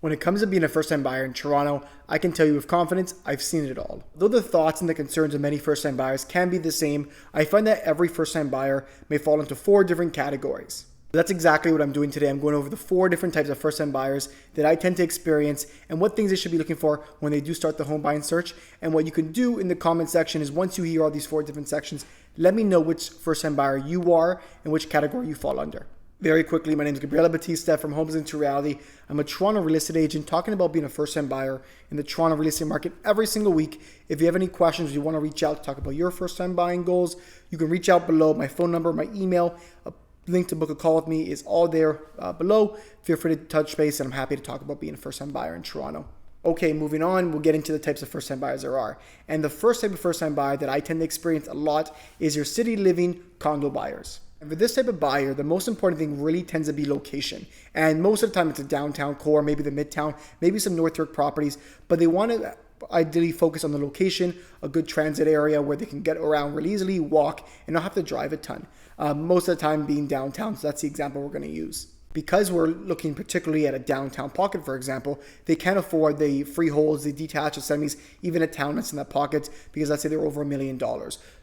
When it comes to being a first-time buyer in Toronto, I can tell you with confidence, I've seen it all. Though the thoughts and the concerns of many first-time buyers can be the same, I find that every first-time buyer may fall into 4 different categories. That's exactly what I'm doing today. I'm going over the 4 different types of first-time buyers that I tend to experience and what things they should be looking for when they do start the home buying search. And what you can do in the comment section is once you hear all these 4 different sections, let me know which first-time buyer you are and which category you fall under. Very quickly, my name is Gabriela Batista from Homes into Reality. I'm a Toronto real estate agent talking about being a first-time buyer in the Toronto real estate market every single week. If you have any questions, you want to reach out to talk about your first-time buying goals, you can reach out below. My phone number, my email, a link to book a call with me is all there below. Feel free to touch base, and I'm happy to talk about being a first-time buyer in Toronto. Okay, moving on, we'll get into the types of first-time buyers there are. And the first type of first-time buyer that I tend to experience a lot is your city living condo buyers. And for this type of buyer, the most important thing really tends to be location. And most of the time it's a downtown core, maybe the midtown, maybe some North York properties, but they want to ideally focus on the location, a good transit area where they can get around really easily, walk, and not have to drive a ton. Most of the time being downtown, so that's the example we're going to use. Because we're looking particularly at a downtown pocket, for example, they can't afford the freeholds, the detached, the semis, even a town that's in that pocket, because let's say they're over $1 million.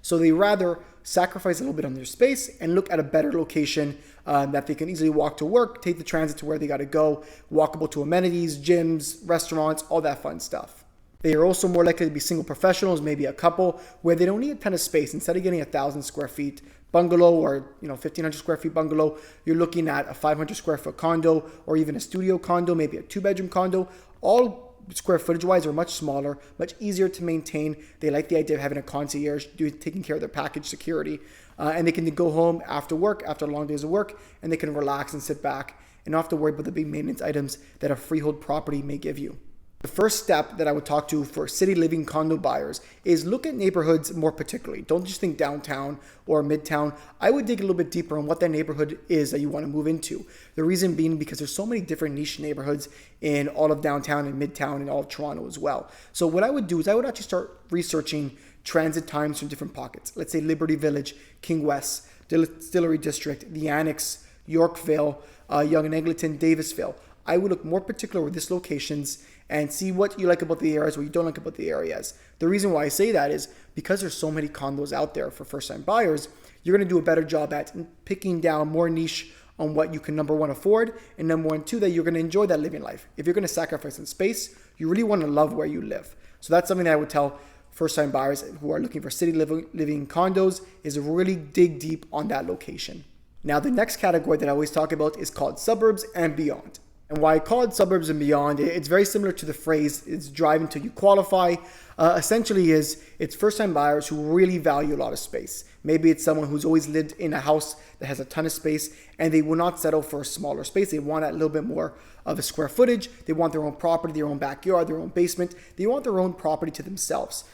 So they rather sacrifice a little bit on their space and look at a better location that they can easily walk to work, take the transit to where they got to go, walkable to amenities, gyms, restaurants, all that fun stuff. They are also more likely to be single professionals, maybe a couple, where they don't need a ton of space. Instead of getting 1,000 square feet bungalow or 1,500 square feet bungalow, you're looking at a 500 square foot condo or even a studio condo, maybe a 2-bedroom condo. All square footage wise are much smaller, much easier to maintain. They like the idea of having a concierge taking care of their package security, and they can go home after work, after long days of work, and they can relax and sit back and not have to worry about the big maintenance items that a freehold property may give you. The first step that I would talk to for city living condo buyers is look at neighborhoods more particularly. Don't just think downtown or midtown. I would dig a little bit deeper on what that neighborhood is that you want to move into. The reason being because there's so many different niche neighborhoods in all of downtown and midtown and all of Toronto as well. So what I would do is I would actually start researching transit times from different pockets. Let's say Liberty Village, King West, Distillery District, the Annex, Yorkville, Yonge and Eglinton, Davisville. I would look more particular with these locations and see what you like about the areas, what you don't like about the areas. The reason why I say that is because there's so many condos out there for first-time buyers, you're going to do a better job at picking down more niche on what you can, number one, afford, and number one, two, that you're going to enjoy that living life. If you're going to sacrifice in space, you really want to love where you live. So that's something that I would tell first-time buyers who are looking for city living condos is really dig deep on that location. Now, the next category that I always talk about is called suburbs and beyond. And why I call it suburbs and beyond, it's very similar to the phrase, it's drive until you qualify. Essentially it's first-time buyers who really value a lot of space. Maybe it's someone who's always lived in a house that has a ton of space and they will not settle for a smaller space. They want a little bit more of a square footage. They want their own property, their own backyard, their own basement. They want their own property to themselves.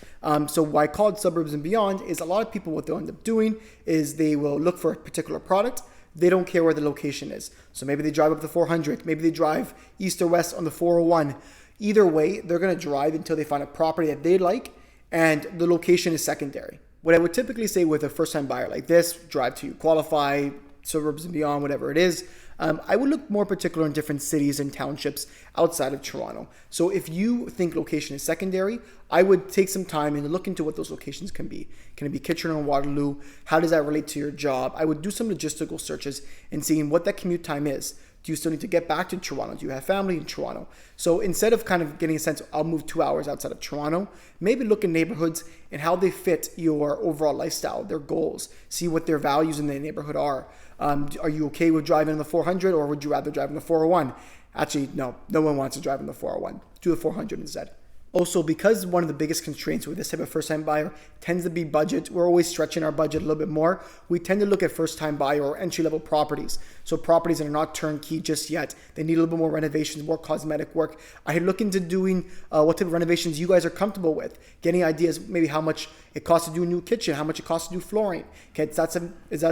So why I call it suburbs and beyond is a lot of people, what they'll end up doing is they will look for a particular product. They don't care where the location is. So maybe they drive up the 400, maybe they drive east or west on the 401. Either way, they're going to drive until they find a property that they like and the location is secondary. What I would typically say with a first-time buyer like this, drive till you qualify, suburbs and beyond, whatever it is, I would look more particular in different cities and townships outside of Toronto. So if you think location is secondary, I would take some time and look into what those locations can be. Can it be Kitchener and Waterloo? How does that relate to your job? I would do some logistical searches and seeing what that commute time is. Do you still need to get back to Toronto? Do you have family in Toronto? So instead of kind of getting a sense, I'll move 2 hours outside of Toronto, maybe look in neighborhoods and how they fit your overall lifestyle, their goals, see what their values in the neighborhood are. Are you okay with driving in the 400 or would you rather drive in the 401? Actually, no one wants to drive in the 401. Do the 400 instead. Also, because one of the biggest constraints with this type of first-time buyer tends to be budget, we're always stretching our budget a little bit more. We tend to look at first-time buyer or entry-level properties. So properties that are not turnkey just yet. They need a little bit more renovations, more cosmetic work. I look into doing what type of renovations you guys are comfortable with. Getting ideas, maybe how much it costs to do a new kitchen, how much it costs to do flooring. Okay, is that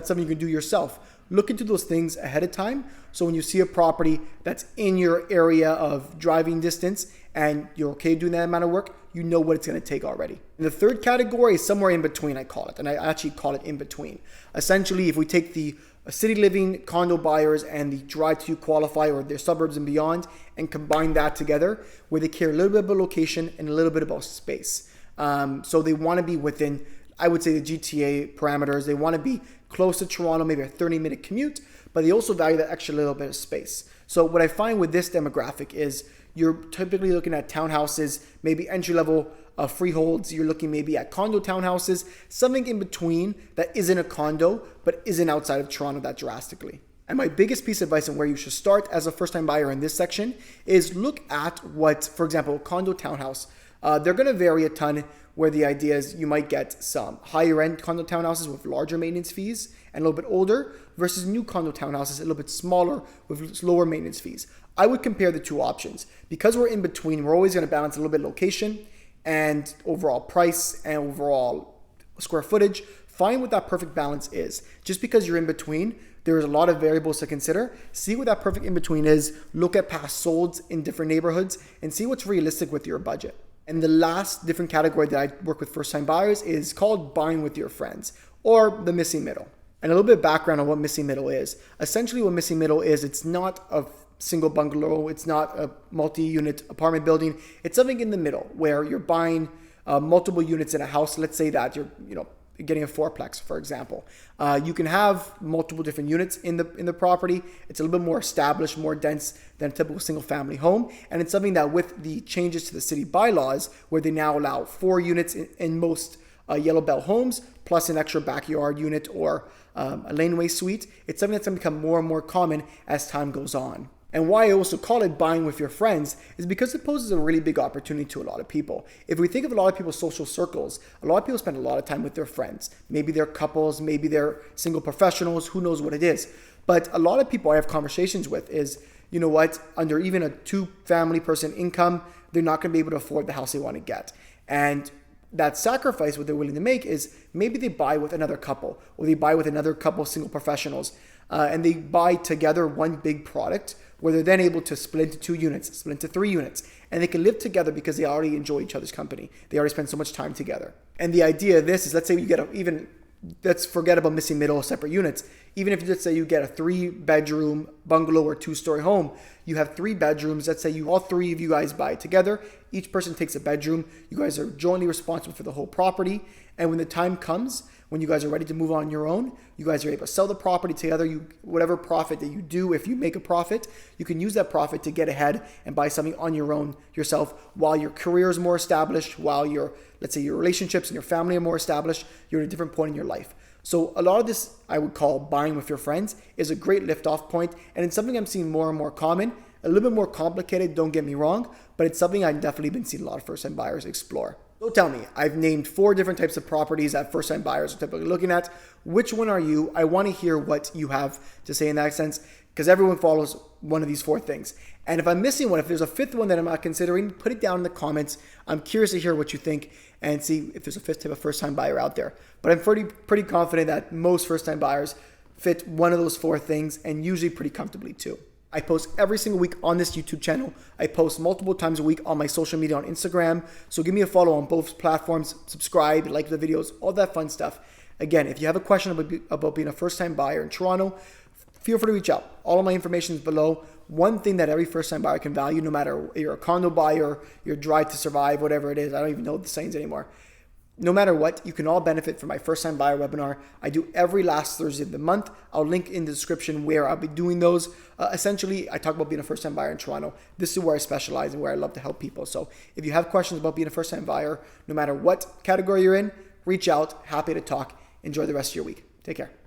something you can do yourself? Look into those things ahead of time. So when you see a property that's in your area of driving distance and you're okay doing that amount of work, you know what it's going to take already. And the third category is somewhere in between, I call it. And I actually call it in between. Essentially, if we take the city living condo buyers and the drive to qualify or their suburbs and beyond, and combine that together where they care a little bit about location and a little bit about space. So they want to be within, I would say, the GTA parameters. They want to be close to Toronto, maybe a 30-minute commute, but they also value that extra little bit of space. So what I find with this demographic is you're typically looking at townhouses, maybe entry-level freeholds. You're looking maybe at condo townhouses, something in between that isn't a condo, but isn't outside of Toronto that drastically. And my biggest piece of advice on where you should start as a first-time buyer in this section is look at what, for example, a condo townhouse. They're going to vary a ton, where the idea is you might get some higher end condo townhouses with larger maintenance fees and a little bit older versus new condo townhouses a little bit smaller with lower maintenance fees. I would compare the two options. Because we're in between, we're always going to balance a little bit location and overall price and overall square footage. Find what that perfect balance is. Just because you're in between, there's a lot of variables to consider. See what that perfect in between is. Look at past solds in different neighborhoods and see what's realistic with your budget. And the last different category that I work with first-time buyers is called buying with your friends, or the missing middle. And a little bit of background on what missing middle is. Essentially what missing middle is, it's not a single bungalow, it's not a multi-unit apartment building. It's something in the middle where you're buying multiple units in a house. Let's say that you're getting a fourplex, for example. You can have multiple different units in the property. It's a little bit more established, more dense than a typical single family home. And it's something that with the changes to the city bylaws, where they now allow 4 units in most yellow bell homes, plus an extra backyard unit or a laneway suite, it's something that's going to become more and more common as time goes on. And why I also call it buying with your friends is because it poses a really big opportunity to a lot of people. If we think of a lot of people's social circles, a lot of people spend a lot of time with their friends. Maybe they're couples, maybe they're single professionals, who knows what it is. But a lot of people I have conversations with is, you know what, under even a 2-family person income, they're not going to be able to afford the house they want to get. And that sacrifice, what they're willing to make is maybe they buy with another couple, or they buy with another couple single professionals, and they buy together one big product where they're then able to split into 2 units, split into 3 units, and they can live together because they already enjoy each other's company. They already spend so much time together. And the idea of this is, let's say you get let's forget about missing middle separate units. Even if let's say you get a 3-bedroom bungalow or 2-story home, you have 3 bedrooms. Let's say all 3 of you guys buy together. Each person takes a bedroom. You guys are jointly responsible for the whole property. And when the time comes, when you guys are ready to move on your own, you guys are able to sell the property together. Whatever profit that you do, if you make a profit, you can use that profit to get ahead and buy something on your own yourself while your career is more established, while let's say your relationships and your family are more established, you're at a different point in your life. So a lot of this I would call buying with your friends is a great lift-off point, and it's something I'm seeing more and more common. A little bit more complicated, don't get me wrong, but it's something I've definitely been seeing a lot of first-time buyers explore. So tell me, I've named 4 different types of properties that first-time buyers are typically looking at. Which one are you? I want to hear what you have to say in that sense, because everyone follows one of these 4 things. And if I'm missing one, if there's a 5th one that I'm not considering, put it down in the comments. I'm curious to hear what you think and see if there's a 5th type of first-time buyer out there. But I'm pretty confident that most first-time buyers fit one of those 4 things, and usually pretty comfortably too. I post every single week on this YouTube channel. I post multiple times a week on my social media on Instagram. So give me a follow on both platforms, subscribe, like the videos, all that fun stuff. Again, if you have a question about being a first-time buyer in Toronto, feel free to reach out. All of my information is below. One thing that every first-time buyer can value, no matter if you're a condo buyer, your drive to survive, whatever it is, I don't even know the sayings anymore. No matter what, you can all benefit from my first-time buyer webinar. I do every last Thursday of the month. I'll link in the description where I'll be doing those. Essentially, I talk about being a first-time buyer in Toronto. This is where I specialize and where I love to help people. So if you have questions about being a first-time buyer, no matter what category you're in, reach out. Happy to talk. Enjoy the rest of your week. Take care.